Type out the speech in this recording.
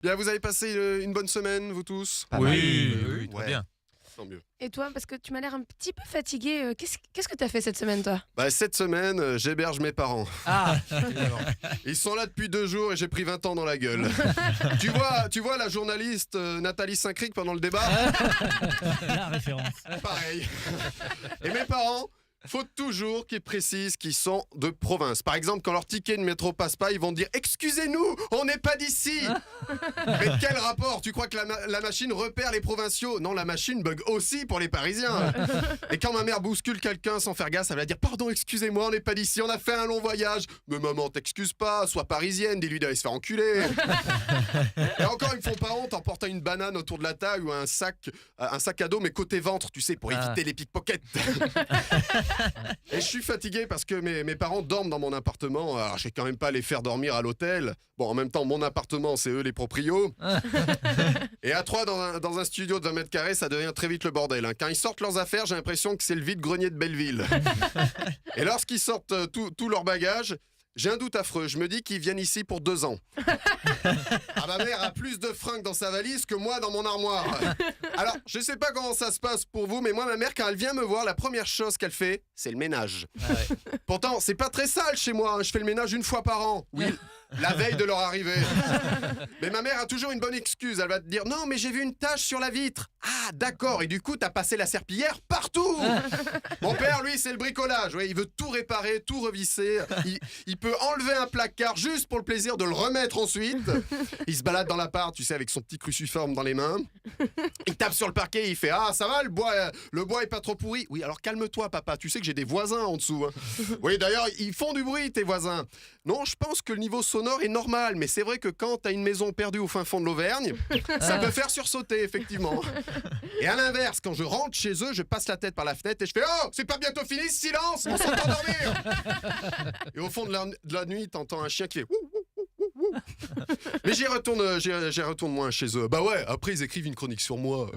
Bien, vous avez passé une bonne semaine, vous tous? Oui, Ouais. très bien. Tant mieux. Et toi, parce que tu m'as l'air un petit peu fatigué, qu'est-ce que t'as fait cette semaine, toi? Bah, cette semaine, j'héberge mes parents. Ah, évidemment. Ils sont là depuis 2 jours et j'ai pris 20 ans dans la gueule. tu vois la journaliste Nathalie Saint-Cric pendant le débat? La référence. Pareil. Et mes parents, faut toujours qu'ils précisent qu'ils sont de province. Par exemple, quand leur ticket de métro passe pas, ils vont dire « Excusez-nous, on n'est pas d'ici !» Mais quel rapport? Tu crois que la machine repère les provinciaux? Non, la machine bug aussi pour les Parisiens. Et quand ma mère bouscule quelqu'un sans faire gaffe, elle va dire « Pardon, excusez-moi, on n'est pas d'ici, on a fait un long voyage. » Mais maman, t'excuses pas, sois parisienne, dis-lui d'aller se faire enculer. Et encore, ils me font pas honte en portant une banane autour de la taille ou un sac à dos, mais côté ventre, tu sais, pour éviter les pickpockets. Et je suis fatigué parce que mes parents dorment dans mon appartement. Alors, je vais quand même pas les faire dormir à l'hôtel. Bon, en même temps, mon appartement, c'est eux les proprios. Et à 3 dans un studio de 20 mètres carrés, ça devient très vite le bordel. Quand ils sortent leurs affaires, j'ai l'impression que c'est le vide-grenier de Belleville. Et lorsqu'ils sortent tous leurs bagages, j'ai un doute affreux. Je me dis qu'ils viennent ici pour 2 ans. Ah, ma mère a plus de fringues dans sa valise que moi dans mon armoire. Alors, je sais pas comment ça se passe pour vous, mais moi, ma mère, quand elle vient me voir, la première chose qu'elle fait, c'est le ménage. Pourtant, c'est pas très sale chez moi. Je fais le ménage 1 fois par an. Oui, la veille de leur arrivée. Mais ma mère a toujours une bonne excuse. Elle va te dire « Non, mais j'ai vu une tache sur la vitre. » Ah, d'accord. Et du coup, t'as passé la serpillière partout. Mon père, lui, c'est le bricolage. Ouais, il veut tout réparer, tout revisser. Il peut enlever un placard juste pour le plaisir de le remettre ensuite. Il se balade dans l'appart, tu sais, avec son petit cruciforme dans les mains. Il tape sur le parquet, il fait « Ah, ça va, le bois est pas trop pourri ?» Oui, alors calme-toi, papa, tu sais que j'ai des voisins en dessous. Oui, d'ailleurs, ils font du bruit, tes voisins. Non, je pense que le niveau sonore est normal, mais c'est vrai que quand t'as une maison perdue au fin fond de l'Auvergne, ça peut faire sursauter, effectivement. Et à l'inverse, quand je rentre chez eux, je passe la tête par la fenêtre et je fais « Oh, c'est pas bientôt fini, silence, on s'entend dormir !» Et au fond de la nuit, t'entends un chien qui fait « Ouh, ouh, ouh, ouh. » Mais j'y retourne moins chez eux. Bah ouais, après ils écrivent une chronique sur moi.